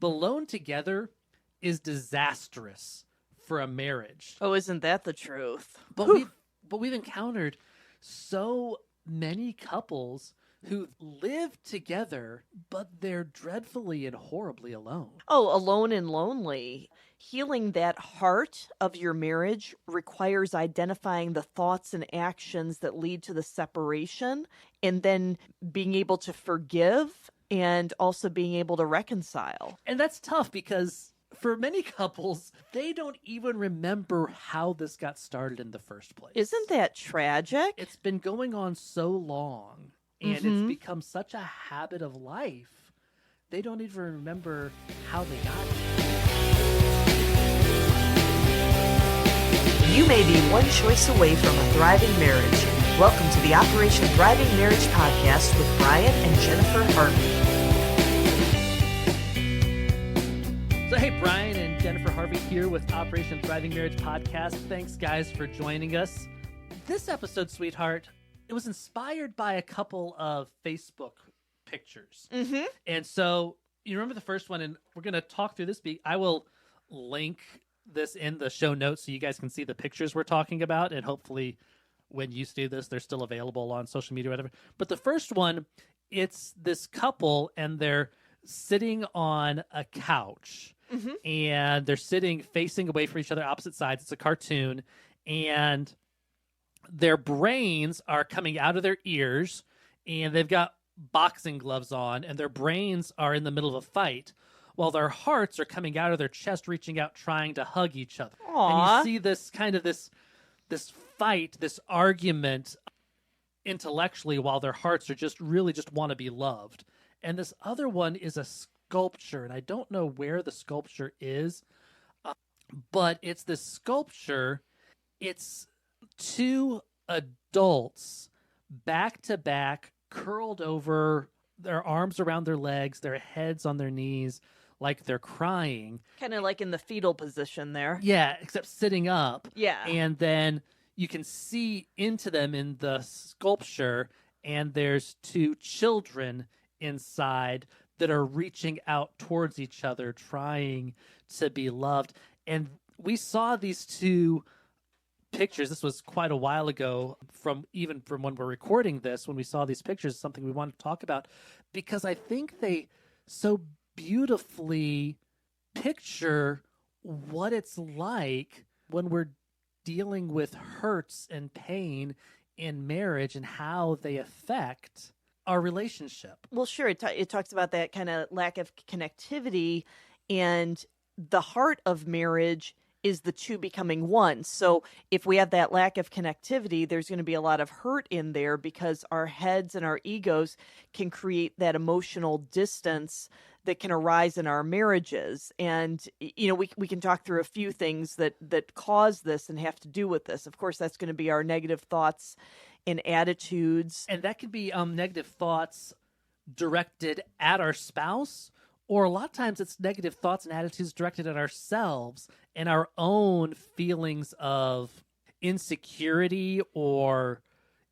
alone together is disastrous for a marriage. Oh, isn't that the truth? But we've encountered so many couples who live together, but they're dreadfully and horribly alone. Oh, alone and lonely. Healing that heart of your marriage requires identifying the thoughts and actions that lead to the separation, and then being able to forgive and also being able to reconcile. And that's tough because for many couples, they don't even remember how this got started in the first place. Isn't that tragic? It's been going on so long, and it's become such a habit of life, they don't even remember how they got here. You may be one choice away from a thriving marriage. Welcome to the Operation Thriving Marriage podcast with Brian and Jennifer Harvey. So, hey, Brian and Jennifer Harvey here with Operation Thriving Marriage podcast. Thanks, guys, for joining us. This episode, sweetheart, it was inspired by a couple of Facebook pictures. Mm-hmm. And so, you remember the first one, and we're going to talk through this. I will link this in the show notes so you guys can see the pictures we're talking about, and hopefully when you see this, they're still available on social media or whatever. But the first one, it's this couple, and they're sitting on a couch. And they're sitting facing away from each other, opposite sides. It's a cartoon. And their brains are coming out of their ears. And they've got boxing gloves on. And their brains are in the middle of a fight. While their hearts are coming out of their chest, reaching out, trying to hug each other. Aww. And you see this kind of this fight, this argument intellectually, while their hearts are just want to be loved. And this other one is a sculpture, and I don't know where the sculpture is, but it's this sculpture. It's two adults back to back, curled over, their arms around their legs, their heads on their knees, like they're crying. Kind of like in the fetal position there. Yeah, except sitting up. Yeah. And then you can see into them in the sculpture, and there's two children inside that are reaching out towards each other, trying to be loved. And we saw these two pictures. This was quite a while ago, from when we're recording this, when we saw these pictures, something we wanted to talk about, because I think they so beautifully picture what it's like when we're dealing with hurts and pain in marriage and how they affect our relationship. Well, sure. It talks about that kind of lack of connectivity, and the heart of marriage is the two becoming one. So if we have that lack of connectivity, there's going to be a lot of hurt in there because our heads and our egos can create that emotional distance that can arise in our marriages. And, you know, we can talk through a few things that cause this and have to do with this. Of course, that's going to be our negative thoughts and attitudes. And that could be negative thoughts directed at our spouse, or a lot of times it's negative thoughts and attitudes directed at ourselves and our own feelings of insecurity or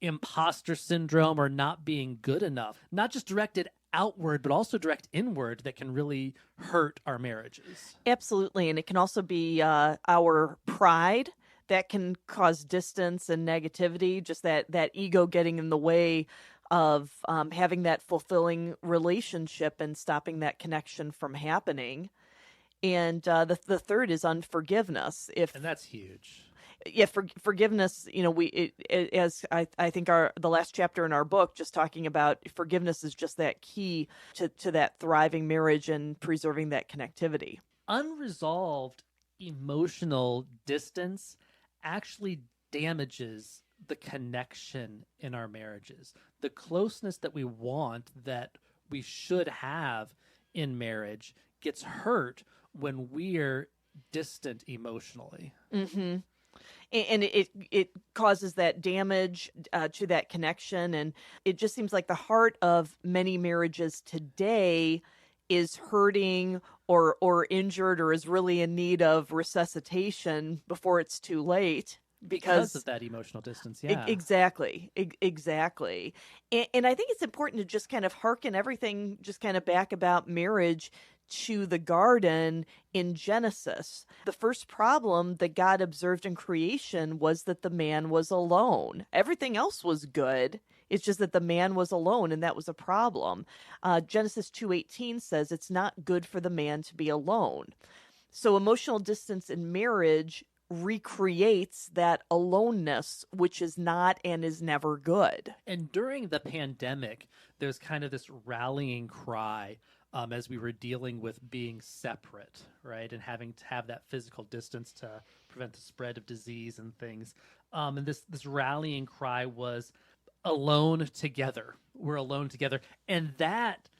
imposter syndrome or not being good enough. Not just directed outward, but also direct inward, that can really hurt our marriages. Absolutely. And it can also be our pride that can cause distance and negativity, just that ego getting in the way of having that fulfilling relationship and stopping that connection from happening. And the third is unforgiveness. And that's huge. Yeah, forgiveness, you know, as I think the last chapter in our book, just talking about forgiveness is just that key to that thriving marriage and preserving that connectivity. Unresolved emotional distance actually damages the connection in our marriages. The closeness that we want, that we should have in marriage, gets hurt when we're distant emotionally. Mm-hmm. And it causes that damage to that connection. And it just seems like the heart of many marriages today is hurting or injured or is really in need of resuscitation before it's too late. Because of that emotional distance, yeah. Exactly. And I think it's important to just kind of hearken everything just kind of back about marriage to the garden in Genesis. The first problem that God observed in creation was that the man was alone. Everything else was good. It's just that the man was alone, and that was a problem. Genesis 2:18 says it's not good for the man to be alone. So emotional distance in marriage recreates that aloneness, which is not and is never good. And during the pandemic, there's kind of this rallying cry as we were dealing with being separate, right? And having to have that physical distance to prevent the spread of disease and things. And this rallying cry was alone together. We're alone together. And that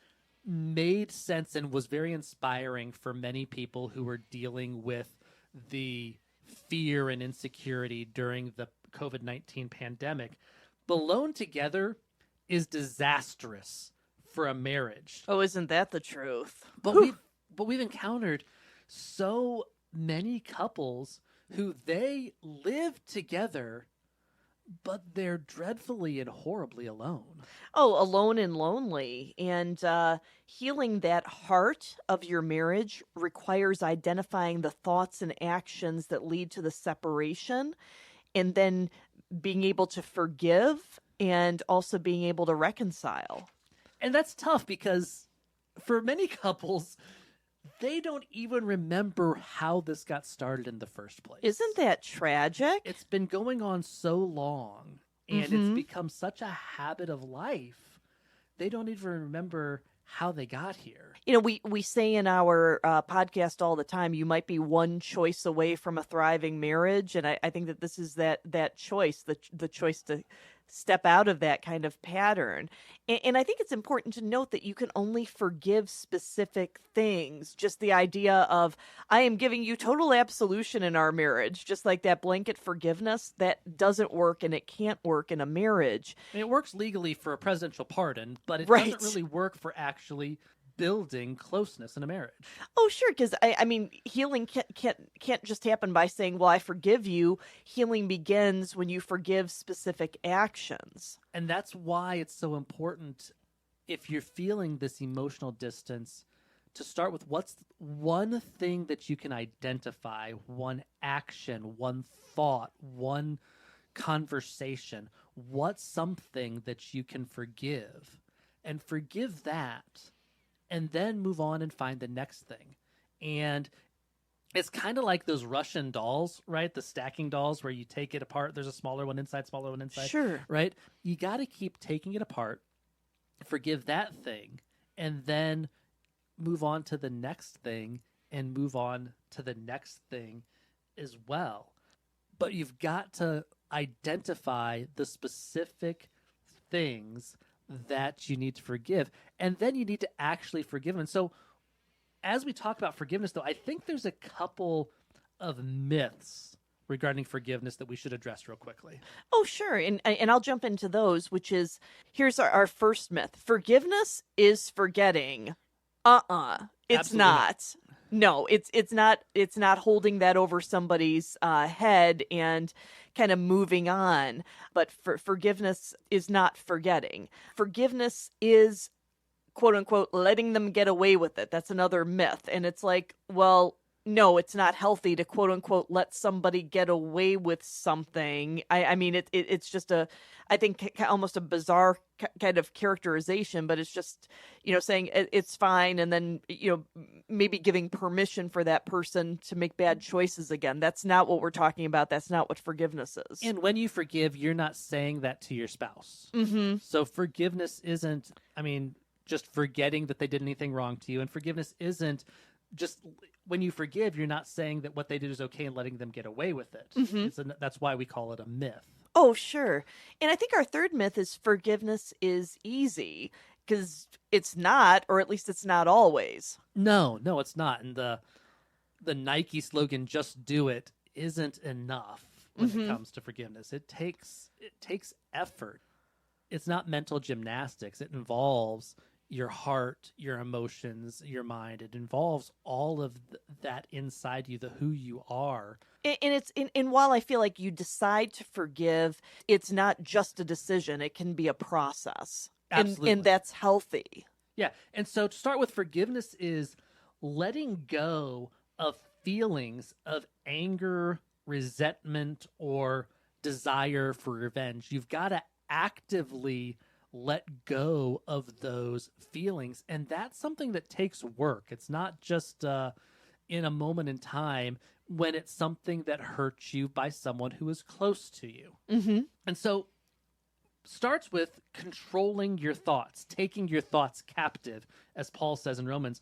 made sense and was very inspiring for many people who were dealing with the fear and insecurity during the COVID-19 pandemic. Alone together is disastrous for a marriage. Oh, isn't that the truth? We've encountered so many couples who they live together, but they're dreadfully and horribly alone. Oh, alone and lonely. And healing that heart of your marriage requires identifying the thoughts and actions that lead to the separation, and then being able to forgive and also being able to reconcile. And that's tough because for many couples, they don't even remember how this got started in the first place. Isn't that tragic? It's been going on so long, and it's become such a habit of life. They don't even remember how they got here. You know, we say in our podcast all the time, you might be one choice away from a thriving marriage. And I think that this is that choice, the choice to step out of that kind of pattern. And I think it's important to note that you can only forgive specific things. Just the idea of, I am giving you total absolution in our marriage, just like that blanket forgiveness, that doesn't work, and it can't work in a marriage. I mean, it works legally for a presidential pardon, but it Right. doesn't really work for actually building closeness in a marriage. Oh, sure, because I mean, healing can't just happen by saying, "Well, I forgive you." Healing begins when you forgive specific actions. And that's why it's so important, if you're feeling this emotional distance, to start with what's one thing that you can identify, one action, one thought, one conversation. What's something that you can forgive? And forgive that, and then move on and find the next thing. And it's kind of like those Russian dolls, right? The stacking dolls where you take it apart. There's a smaller one inside, smaller one inside. Sure. Right? You got to keep taking it apart, forgive that thing, and then move on to the next thing and move on to the next thing as well. But you've got to identify the specific things that you need to forgive, and then you need to actually forgive. And so as we talk about forgiveness, though, I think there's a couple of myths regarding forgiveness that we should address real quickly. Oh, sure. And I'll jump into those, which is, here's our first myth. Forgiveness is forgetting. It's Absolutely not. No, it's not holding that over somebody's head and kind of moving on. But forgiveness is not forgetting. Forgiveness is, quote unquote, letting them get away with it. That's another myth. And it's like, well, no, it's not healthy to, quote unquote, let somebody get away with something. I mean, it's just I think almost a bizarre kind of characterization, but it's just, saying it's fine. And then, maybe giving permission for that person to make bad choices again. That's not what we're talking about. That's not what forgiveness is. And when you forgive, you're not saying that to your spouse. Mm-hmm. So forgiveness isn't, just forgetting that they did anything wrong to you. And forgiveness isn't just, when you forgive, you're not saying that what they did is okay and letting them get away with it. Mm-hmm. That's why we call it a myth. Oh, sure. And I think our third myth is forgiveness is easy, because it's not, or at least it's not always. No, it's not. And the Nike slogan, "Just do it," isn't enough when it comes to forgiveness. It takes effort. It's not mental gymnastics. It involves your heart, your emotions, your mind. It involves all of that inside you, the who you are. And while I feel like you decide to forgive, it's not just a decision. It can be a process. Absolutely. And that's healthy. Yeah. And so to start with, forgiveness is letting go of feelings of anger, resentment, or desire for revenge. You've got to actively let go of those feelings. And that's something that takes work. It's not just in a moment in time when it's something that hurts you by someone who is close to you. Mm-hmm. And so starts with controlling your thoughts, taking your thoughts captive, as Paul says in Romans.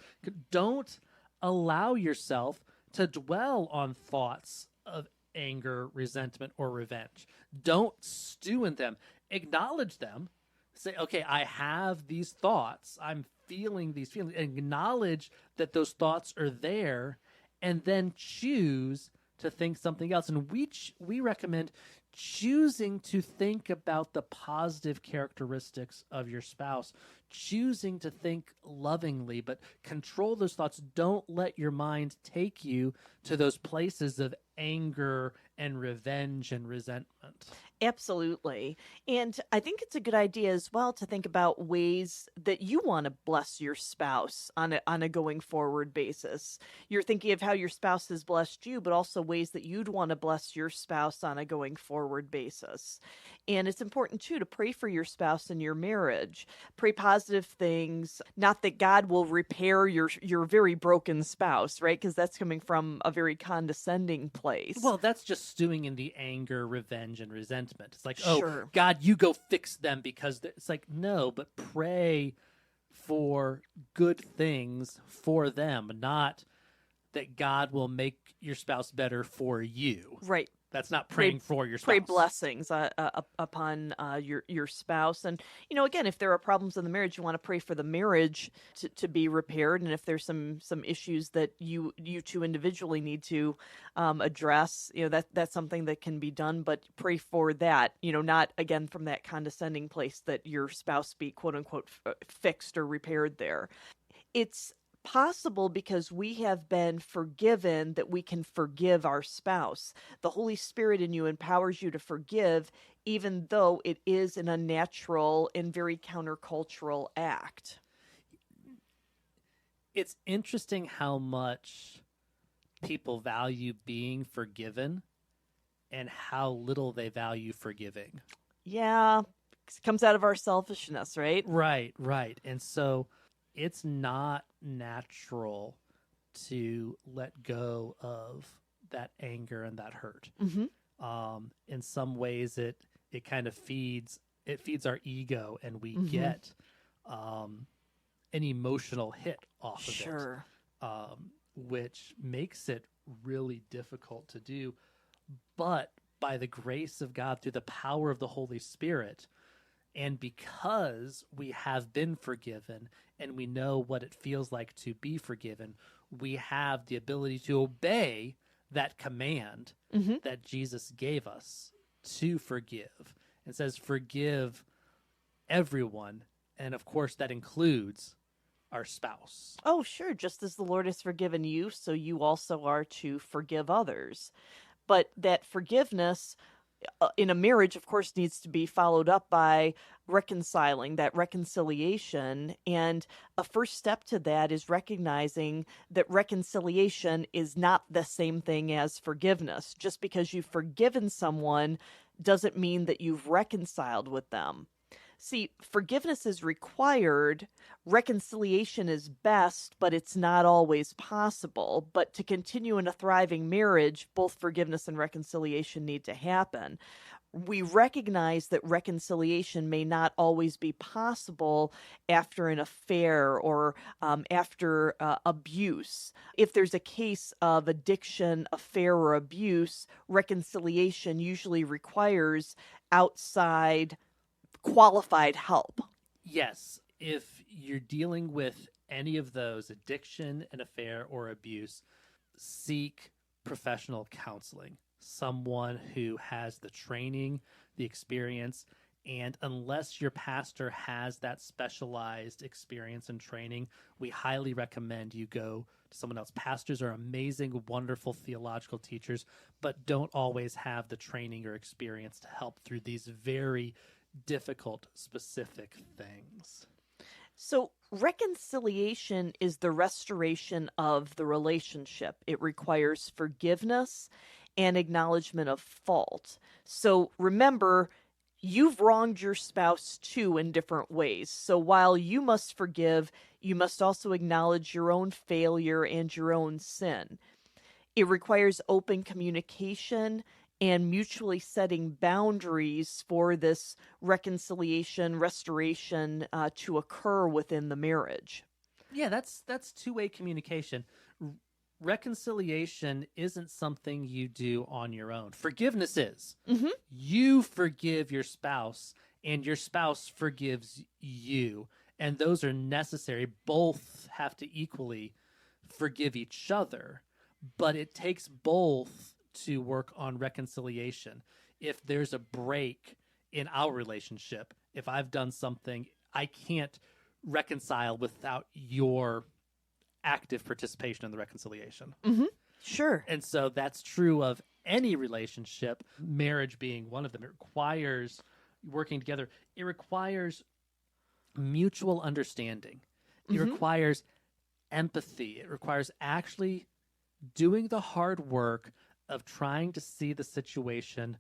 Don't allow yourself to dwell on thoughts of anger, resentment, or revenge. Don't stew in them. Acknowledge them. Say, okay, I have these thoughts. I'm feeling these feelings. Acknowledge that those thoughts are there, and then choose to think something else. And we recommend choosing to think about the positive characteristics of your spouse, choosing to think lovingly, but control those thoughts. Don't let your mind take you to those places of anger and revenge and resentment. Absolutely. And I think it's a good idea as well to think about ways that you want to bless your spouse on a going forward basis. You're thinking of how your spouse has blessed you, but also ways that you'd want to bless your spouse on a going forward basis. And it's important too to pray for your spouse in your marriage. Pray positive things, not that God will repair your very broken spouse, right? Because that's coming from a very condescending place. Well, that's just stewing in the anger, revenge, and resentment. It's like, oh, Sure. God, you go fix them because it's like, no, but pray for good things for them, not that God will make your spouse better for you. Right. That's not Pray, praying for your pray spouse. blessings upon your spouse. And again, if there are problems in the marriage, you want to pray for the marriage to be repaired. And if there's some issues that you two individually need to address, that's something that can be done. But pray for that, not again from that condescending place that your spouse be quote unquote fixed or repaired there. It's possible because we have been forgiven that we can forgive our spouse. The Holy Spirit in you empowers you to forgive, even though it is an unnatural and very countercultural act. It's interesting how much people value being forgiven and how little they value forgiving. Yeah, it comes out of our selfishness, right? Right. And so it's not natural to let go of that anger and that hurt. Mm-hmm. In some ways, it kind of feeds our ego, and we Mm-hmm. get an emotional hit off of Sure. it, which makes it really difficult to do. But by the grace of God, through the power of the Holy Spirit, and because we have been forgiven and we know what it feels like to be forgiven, we have the ability to obey that command Mm-hmm. that Jesus gave us to forgive. It says, forgive everyone. And of course, that includes our spouse. Oh, sure. Just as the Lord has forgiven you, so you also are to forgive others. But that forgiveness in a marriage, of course, needs to be followed up by reconciling, that reconciliation. And a first step to that is recognizing that reconciliation is not the same thing as forgiveness. Just because you've forgiven someone doesn't mean that you've reconciled with them. See, forgiveness is required, reconciliation is best, but it's not always possible. But to continue in a thriving marriage, both forgiveness and reconciliation need to happen. We recognize that reconciliation may not always be possible after an affair or after abuse. If there's a case of addiction, affair, or abuse, reconciliation usually requires outside qualified help. Yes, if you're dealing with any of those, addiction, an affair, or abuse, seek professional counseling. Someone who has the training, the experience, and unless your pastor has that specialized experience and training, we highly recommend you go to someone else. Pastors are amazing, wonderful theological teachers, but don't always have the training or experience to help through these very difficult, specific things. So, reconciliation is the restoration of the relationship. It requires forgiveness and acknowledgement of fault. So, remember, you've wronged your spouse too in different ways. So, while you must forgive, you must also acknowledge your own failure and your own sin. It requires open communication and mutually setting boundaries for this reconciliation, restoration to occur within the marriage. Yeah, that's two-way communication. R- Reconciliation isn't something you do on your own. Forgiveness is. Mm-hmm. You forgive your spouse, and your spouse forgives you, and those are necessary. Both have to equally forgive each other, but it takes both to work on reconciliation. If there's a break in our relationship, if I've done something, I can't reconcile without your active participation in the reconciliation. Mm-hmm. Sure. And so that's true of any relationship, marriage being one of them. It requires working together, it requires mutual understanding, it Mm-hmm. requires empathy, it requires actually doing the hard work of trying to see the situation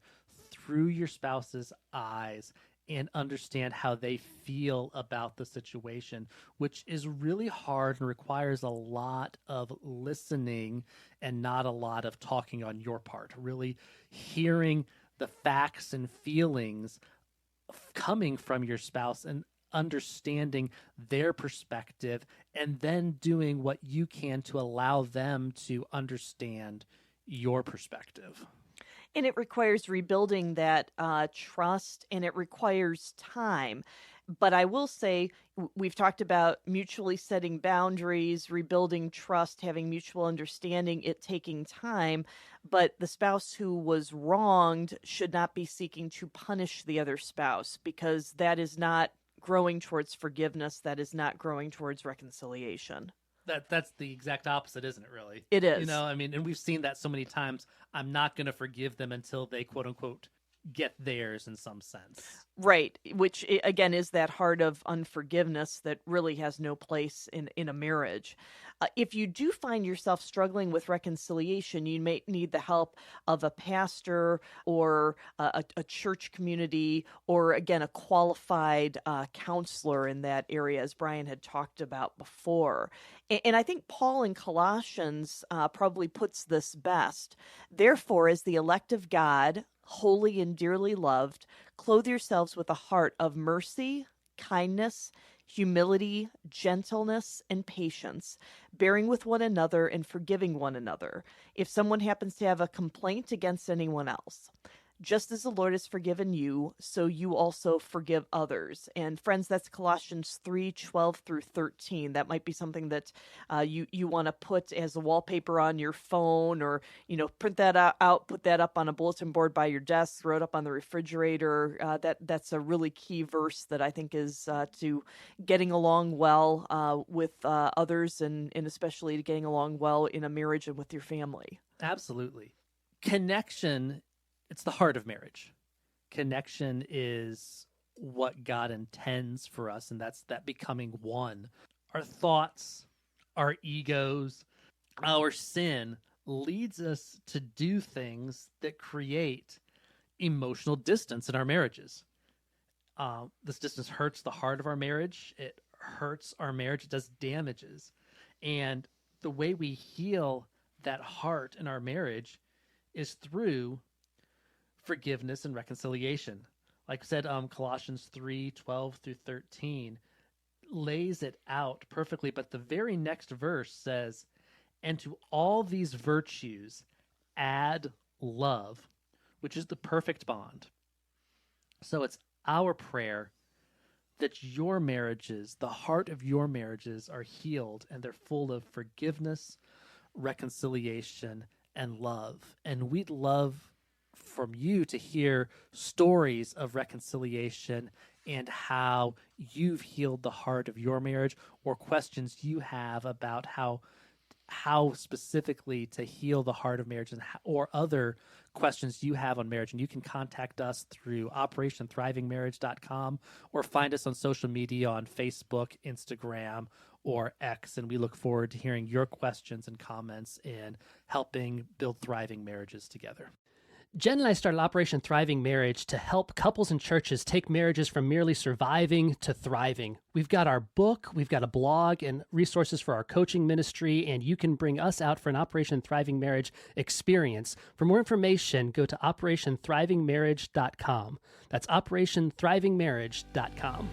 through your spouse's eyes and understand how they feel about the situation, which is really hard and requires a lot of listening and not a lot of talking on your part. Really hearing the facts and feelings coming from your spouse and understanding their perspective and then doing what you can to allow them to understand your perspective. And it requires rebuilding that trust, and it requires time. But I will say, we've talked about mutually setting boundaries, rebuilding trust, having mutual understanding, it taking time. But the spouse who was wronged should not be seeking to punish the other spouse, because that is not growing towards forgiveness. That is not growing towards reconciliation. That's the exact opposite, isn't it, really? It You know, is. I mean, and we've seen that so many times. I'm not going to forgive them until they quote unquote get theirs in some sense. Right, which again is that heart of unforgiveness that really has no place in a marriage. If you do find yourself struggling with reconciliation, you may need the help of a pastor or a church community, or again, a qualified counselor in that area, as Brian had talked about before. And I think Paul in Colossians probably puts this best. Therefore, as the elect of God, holy and dearly loved, clothe yourselves with a heart of mercy, kindness, humility, gentleness, and patience, bearing with one another and forgiving one another, if someone happens to have a complaint against anyone else. Just as the Lord has forgiven you, so you also forgive others. And friends, that's Colossians 3:12 through 13. That might be something that you want to put as a wallpaper on your phone, or print that out, put that up on a bulletin board by your desk, throw it up on the refrigerator. That's a really key verse that I think is to getting along well with others, and especially to getting along well in a marriage and with your family. Absolutely. Connection, it's the heart of marriage. Connection is what God intends for us, and that's that becoming one. Our thoughts, our egos, our sin leads us to do things that create emotional distance in our marriages. This distance hurts the heart of our marriage. It hurts our marriage. It does damages. And the way we heal that heart in our marriage is through forgiveness and reconciliation. Like I said, Colossians 3:12 through 13 lays it out perfectly. But the very next verse says, and to all these virtues add love, which is the perfect bond. So it's our prayer that your marriages, the heart of your marriages, are healed and they're full of forgiveness, reconciliation, and love. And we'd love from you to hear stories of reconciliation and how you've healed the heart of your marriage, or questions you have about how how specifically to heal the heart of marriage or other questions you have on marriage. And you can contact us through operationthrivingmarriage.com or find us on social media on Facebook, Instagram, or X. And we look forward to hearing your questions and comments and helping build thriving marriages together. Jen and I started Operation Thriving Marriage to help couples and churches take marriages from merely surviving to thriving. We've got our book, we've got a blog, and resources for our coaching ministry, and you can bring us out for an Operation Thriving Marriage experience. For more information, go to operationthrivingmarriage.com. That's operationthrivingmarriage.com.